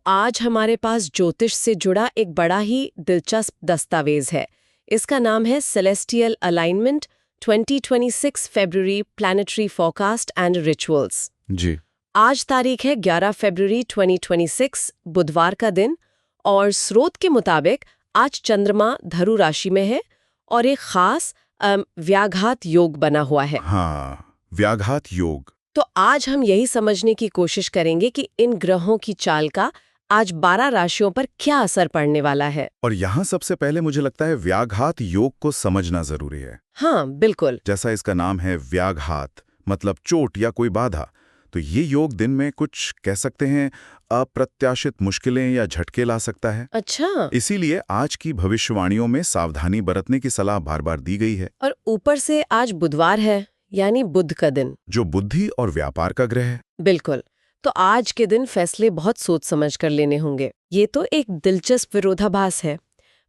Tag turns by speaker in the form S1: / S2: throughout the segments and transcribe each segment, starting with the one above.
S1: आज हमारे पास ज्योतिष से जुड़ा एक बड़ा ही दिलचस्प दस्तावेज है। इसका नाम है celestial alignment 2026 February planetary forecast and rituals.
S2: जी।
S1: आज तारीख है 11 फरवरी 2026, बुधवार का दिन, और स्रोत के मुताबिक आज चंद्रमा धनु राशि में है और एक खास व्याघात योग बना हुआ है।
S2: हाँ, व्याघात योग।
S1: तो आज हम यही समझने की कोशिश करेंगे कि इन ग्रहों की चाल का आज 12 राशियों पर क्या असर पड़ने वाला है।
S2: और यहाँ सबसे पहले मुझे लगता है व्याघात योग को समझना जरूरी है।
S1: हाँ, बिल्कुल।
S2: जैसा इसका नाम है व्याघात, मतलब चोट या कोई बाधा, तो ये योग दिन में कुछ कह सकते हैं अप्रत्याशित मुश्किलें या झटके ला सकता है।
S1: अच्छा।
S2: इसीलिए आज की भविष्यवाणियों में सावधानी बरतने की सलाह बार बार दी गई है।
S1: और ऊपर से आज बुधवार है, यानी बुध का दिन,
S2: जो बुद्धि और व्यापार का ग्रह है।
S1: बिल्कुल। तो आज के दिन फैसले बहुत सोच समझ कर लेने होंगे। ये तो एक दिलचस्प विरोधाभास है।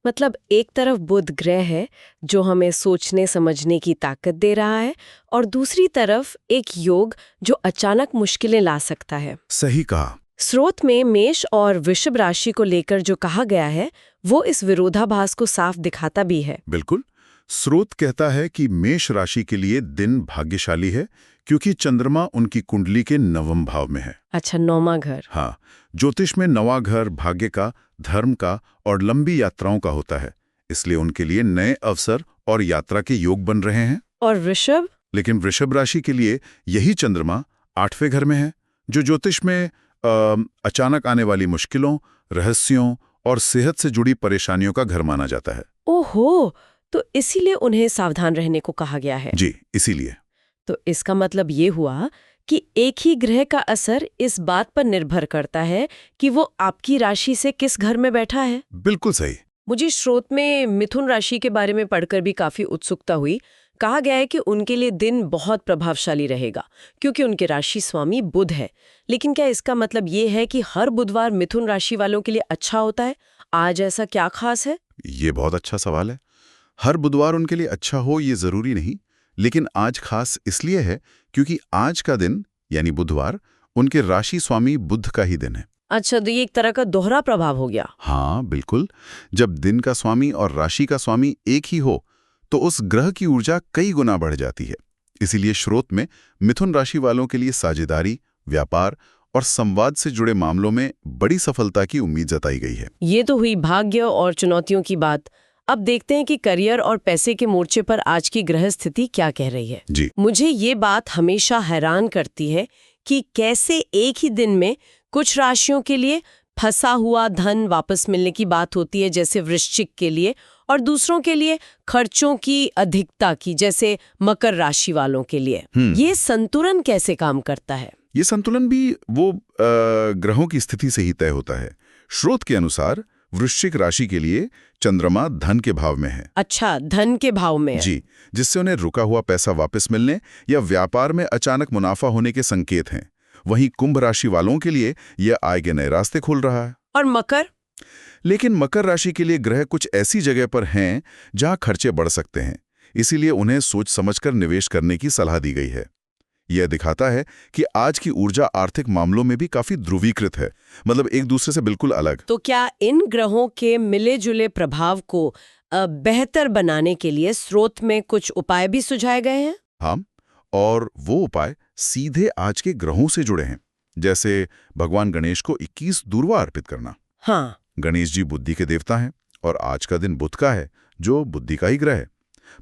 S1: मतलब एक तरफ बुध ग्रह है जो हमें सोचने समझने की ताकत दे रहा है, और दूसरी तरफ एक योग जो अचानक मुश्किलें ला सकता है।
S2: सही कहा।
S1: स्रोत में मेष और वृषभ राशि को लेकर जो कहा गया है वो इस विरोधाभास को साफ दिखाता भी है।
S2: बिल्कुल। स्रोत कहता है कि मेष राशि के लिए दिन भाग्यशाली है क्योंकि चंद्रमा उनकी कुंडली के 9वें भाव में है।
S1: अच्छा, 9वां घर।
S2: हाँ, ज्योतिष में 9वां घर भाग्य का, धर्म का और लंबी यात्राओं का होता है। इसलिए उनके लिए नए अवसर और यात्रा के योग बन रहे हैं।
S1: और वृषभ?
S2: लेकिन वृषभ राशि के लिए यही चंद्रमा 8वें घर में है, जो ज्योतिष में अचानक आने वाली मुश्किलों, रहस्यों और सेहत से जुड़ी परेशानियों का घर माना जाता है।
S1: ओहो, तो इसीलिए उन्हें सावधान रहने को कहा गया है।
S2: जी, इसीलिए।
S1: तो इसका मतलब ये हुआ कि एक ही ग्रह का असर इस बात पर निर्भर करता है कि वो आपकी राशि से किस घर में बैठा है।
S2: बिल्कुल सही।
S1: मुझे स्रोत में मिथुन राशि के बारे में पढ़कर भी काफी उत्सुकता हुई। कहा गया है कि उनके लिए दिन बहुत प्रभावशाली रहेगा क्योंकि उनके राशि स्वामी बुध है। लेकिन क्या इसका मतलब ये है कि हर बुधवार मिथुन राशि वालों के लिए अच्छा होता है? आज ऐसा क्या खास है?
S2: ये बहुत अच्छा सवाल है। हर बुधवार उनके लिए अच्छा हो ये जरूरी नहीं, लेकिन आज खास इसलिए है क्योंकि आज का दिन यानी बुधवार उनके राशि स्वामी बुध का ही दिन है।
S1: अच्छा, तो ये एक तरह का दोहरा प्रभाव हो गया।
S2: हाँ, बिल्कुल। जब दिन का स्वामी और राशि का स्वामी एक ही हो तो उस ग्रह की ऊर्जा कई गुना बढ़ जाती है। इसीलिए स्रोत में मिथुन राशि वालों के लिए साझेदारी, व्यापार और संवाद से जुड़े मामलों में बड़ी सफलता की उम्मीद जताई गई है।
S1: ये तो हुई भाग्य और चुनौतियों की बात। अब देखते हैं कि करियर और पैसे के मोर्चे पर आज की ग्रह स्थिति क्या कह रही है।
S2: जी।
S1: मुझे ये बात हमेशा हैरान करती है कि कैसे एक ही दिन में कुछ राशियों के लिए फंसा हुआ धन वापस मिलने की बात होती है, जैसे वृश्चिक के लिए, और दूसरों के लिए खर्चों की अधिकता की, जैसे मकर राशि वालों के लिए। ये संतुलन कैसे काम करता है?
S2: ये संतुलन भी वो ग्रहों की स्थिति से ही तय होता है। स्रोत के अनुसार वृश्चिक राशि के लिए चंद्रमा धन के भाव में है।
S1: अच्छा, धन के भाव में है।
S2: जी, जिससे उन्हें रुका हुआ पैसा वापस मिलने या व्यापार में अचानक मुनाफा होने के संकेत हैं। वहीं कुंभ राशि वालों के लिए यह आय के नए रास्ते खोल रहा है।
S1: और मकर?
S2: लेकिन मकर राशि के लिए ग्रह कुछ ऐसी जगह पर हैं जहां खर्चे बढ़ सकते हैं। इसीलिए उन्हें सोच समझकर निवेश करने की सलाह दी गई है। यह दिखाता है कि आज की ऊर्जा आर्थिक मामलों में भी काफी ध्रुवीकृत है, मतलब एक दूसरे से बिल्कुल अलग।
S1: तो क्या इन ग्रहों के मिले जुले प्रभाव को बेहतर बनाने के लिए स्रोत में कुछ उपाय भी सुझाए गए हैं?
S2: हाँ, और वो उपाय सीधे आज के ग्रहों से जुड़े हैं। जैसे भगवान गणेश को 21 दूर्वा अर्पित करना।
S1: हाँ।
S2: गणेश जी बुद्धि के देवता हैं और आज का दिन बुध का है, जो बुद्धि का ही ग्रह है।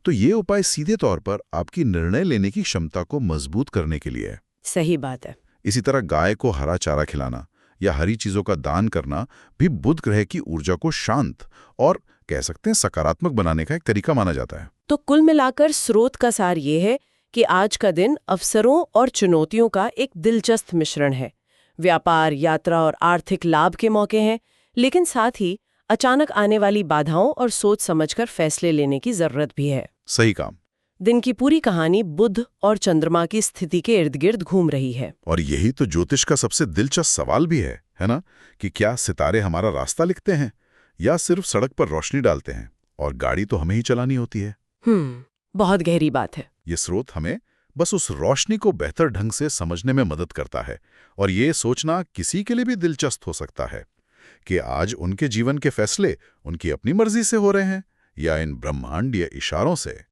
S2: तो ये उपाय सीधे तौर पर आपकी निर्णय लेने की क्षमता को मजबूत करने के लिए है।
S1: सही बात है।
S2: इसी तरह गाय को हरा चारा खिलाना या हरी चीजों का दान करना भी बुध ग्रह की ऊर्जा को शांत और कह सकते हैं सकारात्मक बनाने का एक तरीका माना जाता है।
S1: तो कुल मिलाकर स्रोत का सार ये है कि आज का दिन अवसरों और चुनौतियों का एक दिलचस्प मिश्रण है। व्यापार, यात्रा और आर्थिक लाभ के मौके हैं, लेकिन साथ ही अचानक आने वाली बाधाओं और सोच समझकर फैसले लेने की जरूरत भी है।
S2: सही काम।
S1: दिन की पूरी कहानी बुध और चंद्रमा की स्थिति के इर्द गिर्द घूम रही है।
S2: और यही तो ज्योतिष का सबसे दिलचस्प सवाल भी है ना, कि क्या सितारे हमारा रास्ता लिखते हैं या सिर्फ सड़क पर रोशनी डालते हैं, और गाड़ी तो हमें ही चलानी होती है।
S1: बहुत गहरी बात है।
S2: ये स्रोत हमें बस उस रोशनी को बेहतर ढंग से समझने में मदद करता है, और ये सोचना किसी के लिए भी दिलचस्प हो सकता है कि आज उनके जीवन के फैसले उनकी अपनी मर्जी से हो रहे हैं या इन ब्रह्मांडीय इशारों से।